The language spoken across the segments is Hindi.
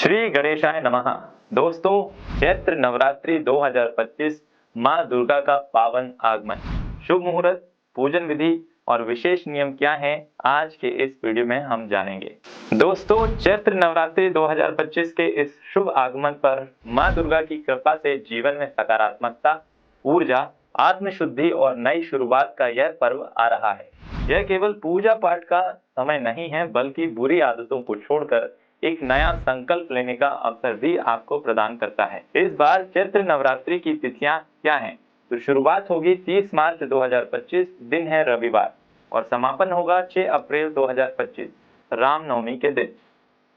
श्री गणेशाय नमः। दोस्तों, चैत्र नवरात्रि 2025 माँ दुर्गा का पावन आगमन, शुभ मुहूर्त, पूजन विधि और विशेष नियम क्या हैं, आज के इस वीडियो में हम जानेंगे। दोस्तों, चैत्र नवरात्रि 2025 के इस शुभ आगमन पर माँ दुर्गा की कृपा से जीवन में सकारात्मकता, ऊर्जा, आत्मशुद्धि और नई शुरुआत का यह पर्व आ रहा है। यह केवल पूजा पाठ का समय नहीं है, बल्कि बुरी आदतों को छोड़कर एक नया संकल्प लेने का अवसर भी आपको प्रदान करता है। इस बार चैत्र नवरात्रि की तिथियां क्या हैं? तो शुरुआत होगी 30 मार्च 2025, दिन है रविवार, और समापन होगा 6 अप्रैल 2025, रामनवमी के दिन।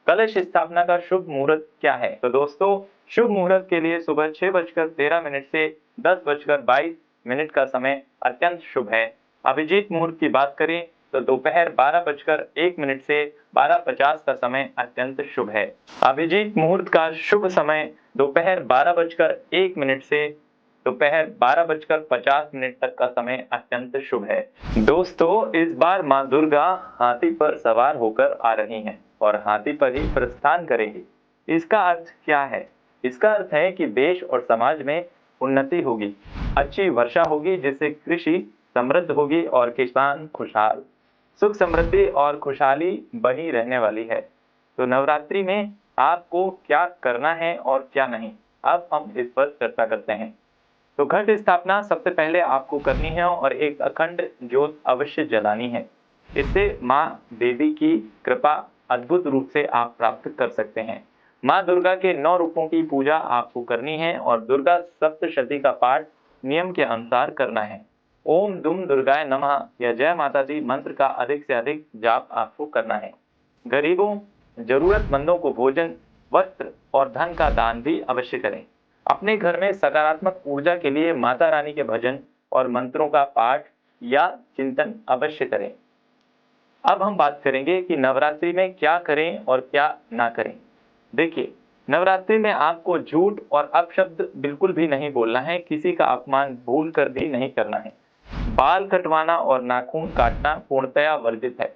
कलश स्थापना का शुभ मुहूर्त क्या है? तो दोस्तों, शुभ मुहूर्त के लिए सुबह 6:13 से 10:22 का समय अत्यंत शुभ है। अभिजीत मुहूर्त की बात करें तो दोपहर 12:01 से 12:50 का समय अत्यंत शुभ है। अभिजीत मुहूर्त का शुभ समय दोपहर 12:01 से दोपहर 12:50 तक का समय अत्यंत शुभ है। दोस्तों, इस बार माँ दुर्गा हाथी पर सवार होकर आ रही हैं और हाथी पर ही प्रस्थान करेंगी। इसका अर्थ क्या है? इसका अर्थ है कि देश और समाज में उन्नति होगी, अच्छी वर्षा होगी, जिससे कृषि समृद्ध होगी और किसान खुशहाल। सुख समृद्धि और खुशहाली बनी रहने वाली है। तो नवरात्रि में आपको क्या करना है और क्या नहीं, अब हम इस पर चर्चा करते हैं। तो घट स्थापना सबसे पहले आपको करनी है और एक अखंड ज्योत अवश्य जलानी है। इससे माँ देवी की कृपा अद्भुत रूप से आप प्राप्त कर सकते हैं। माँ दुर्गा के 9 रूपों की पूजा आपको करनी है और दुर्गा सप्तशती का पाठ नियम के अनुसार करना है। ओम दुम दुर्गाय नमः या जय माता दी मंत्र का अधिक से अधिक जाप आपको करना है। गरीबों, जरूरतमंदों को भोजन, वस्त्र और धन का दान भी अवश्य करें। अपने घर में सकारात्मक ऊर्जा के लिए माता रानी के भजन और मंत्रों का पाठ या चिंतन अवश्य करें। अब हम बात करेंगे कि नवरात्रि में क्या करें और क्या ना करें। देखिए, नवरात्रि में आपको झूठ और अपशब्द बिल्कुल भी नहीं बोलना है, किसी का अपमान भूल कर भी नहीं करना है। बाल कटवाना और नाखून काटना पूर्णतया वर्जित है।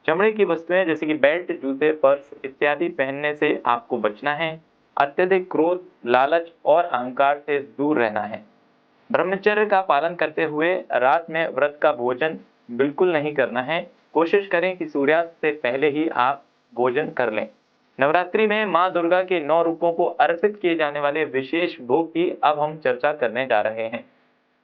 चमड़े की वस्तुएं जैसे कि बेल्ट, जूते, पर्स इत्यादि पहनने से आपको बचना है। अत्यधिक क्रोध, लालच और अहंकार से दूर रहना है। ब्रह्मचर्य का पालन करते हुए रात में व्रत का भोजन बिल्कुल नहीं करना है। कोशिश करें कि सूर्यास्त से पहले ही आप भोजन कर लें। नवरात्रि में माँ दुर्गा के 9 रूपों को अर्पित किए जाने वाले विशेष भोग की अब हम चर्चा करने जा रहे हैं।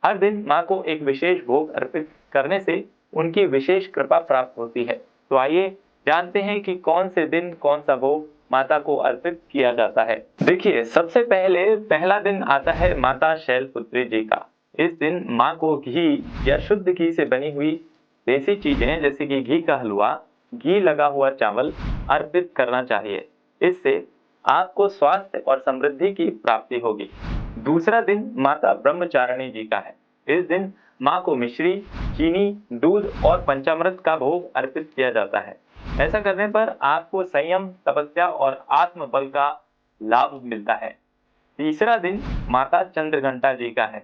हर दिन माँ को एक विशेष भोग अर्पित करने से उनकी विशेष कृपा प्राप्त होती है। तो आइए जानते हैं कि कौन से दिन कौन सा भोग माता को अर्पित किया जाता है। देखिए, सबसे पहले पहला दिन आता है माता शैलपुत्री जी का। इस दिन माँ को घी या शुद्ध घी से बनी हुई देसी चीजें जैसे कि घी का हलवा, घी लगा हुआ चावल अर्पित करना चाहिए। इससे आपको स्वास्थ्य और समृद्धि की प्राप्ति होगी। दूसरा दिन माता ब्रह्मचारिणी जी का है। इस दिन माँ को मिश्री, चीनी, दूध और पंचामृत का भोग अर्पित किया जाता है। ऐसा करने पर आपको संयम, तपस्या और आत्मबल का लाभ मिलता है। तीसरा दिन माता चंद्रघंटा जी का है।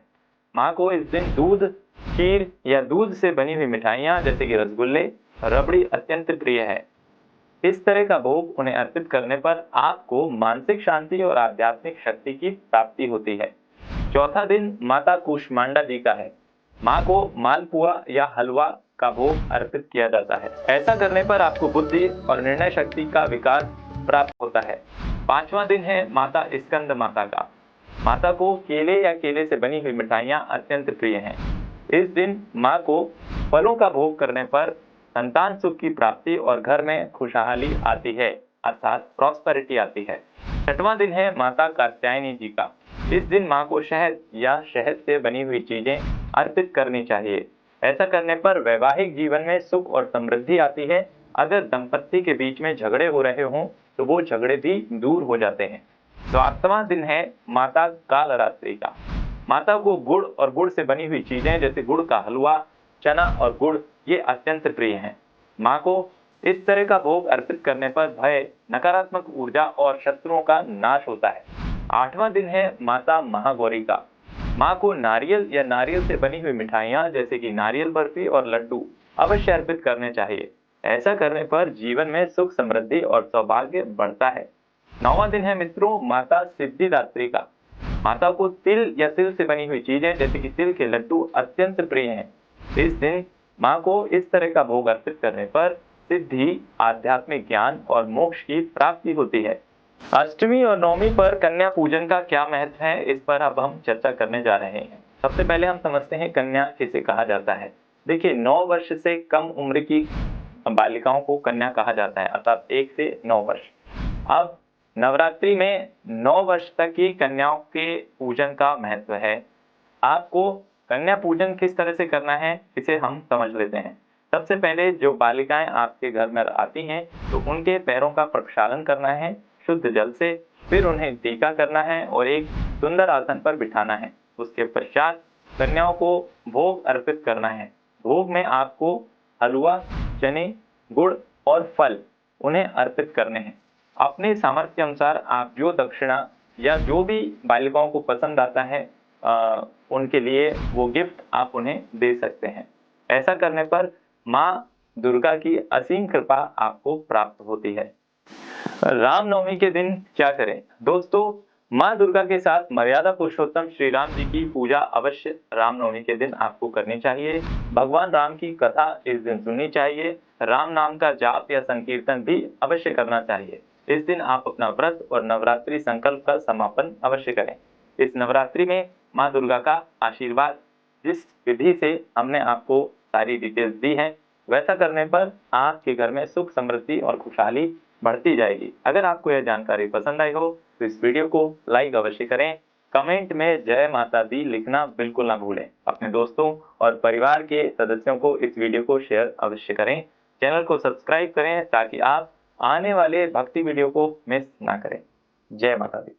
माँ को इस दिन दूध, खीर या दूध से बनी हुई मिठाइयाँ जैसे कि रसगुल्ले, रबड़ी अत्यंत प्रिय है। इस तरह का भोग उन्हें अर्पित करने पर आपको मानसिक शांति और आध्यात्मिक शक्ति की प्राप्ति होती है। चौथा दिन माता कूष्मांडा जी का है। माँ को मालपुआ या हलवा का भोग अर्पित किया जाता है। ऐसा करने पर आपको बुद्धि और निर्णय शक्ति का विकास प्राप्त होता है। पांचवा दिन है माता स्कंद माता का। माता को केले या केले से बनी हुई मिठाइयाँ अत्यंत प्रिय हैं। इस दिन माँ को फलों का भोग करने पर संतान सुख की प्राप्ति और घर में खुशहाली आती है, अर्थात प्रॉस्पेरिटी आती है। छठवां दिन है माता कात्यायनी जी का। इस दिन माँ को शहद या शहद से बनी हुई चीजें अर्पित करनी चाहिए। ऐसा करने पर वैवाहिक जीवन में सुख और समृद्धि आती है। अगर दंपत्ति के बीच में झगड़े हो रहे हों तो वो झगड़े भी दूर हो जाते हैं। तो 8वां दिन है माता कालरात्रि का। माता को गुड़ और गुड़ से बनी हुई चीजें जैसे गुड़ का हलवा, चना और गुड़ ये अत्यंत प्रिय हैं। माँ को इस तरह का भोग अर्पित करने पर भय, नकारात्मक ऊर्जा और शत्रुओं का नाश होता है। 8वां दिन है माता महागौरी का। माँ को नारियल या नारियल से बनी हुई मिठाइयाँ जैसे कि नारियल बर्फी और लड्डू अवश्य अर्पित करने चाहिए। ऐसा करने पर जीवन में सुख, समृद्धि और सौभाग्य बढ़ता है। 9वां दिन है मित्रों माता सिद्धिदात्री का। माता को तिल या तिल से बनी हुई चीजें जैसे कि तिल के लड्डू अत्यंत प्रिय हैं। इस दिन मां को इस तरह का भोग अर्पित करने पर सिद्धि, आध्यात्मिक ज्ञान और मोक्ष की प्राप्ति होती है। अष्टमी और नवमी पर कन्या पूजन का क्या महत्व है, इस पर अब हम चर्चा करने जा रहे हैं। सबसे पहले हम समझते हैं कन्या किसे कहा जाता है। देखिए 9 वर्ष से कम उम्र की बालिकाओं को कन्या कहा जाता है, अर्थात 1 से 9 वर्ष। अब नवरात्रि में 9 वर्ष तक की कन्याओं के पूजन का महत्व है। आपको कन्या पूजन किस तरह से करना है इसे हम समझ लेते हैं। सबसे पहले जो बालिकाएं आपके घर में आती हैं तो उनके पैरों का प्रक्षालन करना है शुद्ध जल से, फिर उन्हें टीका करना है और एक सुंदर आसन पर बिठाना है। उसके पश्चात कन्याओं को भोग अर्पित करना है। भोग में आपको हलवा, चने, गुड़ और फल उन्हें अर्पित करने हैं। अपने सामर्थ्य अनुसार आप जो दक्षिणा या जो भी बालिकाओं को पसंद आता है उनके लिए वो गिफ्ट आप उन्हें दे सकते हैं। ऐसा करने पर मां दुर्गा की असीम कृपा आपको प्राप्त होती है। रामनवमी के दिन क्या करें? दोस्तों, मां दुर्गा के साथ मर्यादा पुरुषोत्तम श्री राम जी की पूजा अवश्य रामनवमी के दिन आपको करनी चाहिए। भगवान राम की कथा इस दिन सुननी चाहिए। राम नाम का जाप या संकीर्तन भी अवश्य करना चाहिए। इस दिन आप अपना व्रत और नवरात्रि संकल्प का समापन अवश्य करें। इस नवरात्रि में मां दुर्गा का आशीर्वाद जिस विधि से हमने आपको सारी डिटेल्स दी है वैसा करने पर आपके घर में सुख, समृद्धि और खुशहाली बढ़ती जाएगी। अगर आपको यह जानकारी पसंद आई हो तो इस वीडियो को लाइक अवश्य करें। कमेंट में जय माता दी लिखना बिल्कुल ना भूलें। अपने दोस्तों और परिवार के सदस्यों को इस वीडियो को शेयर अवश्य करें। चैनल को सब्सक्राइब करें ताकि आप आने वाले भक्ति वीडियो को मिस ना करें। जय माता दी।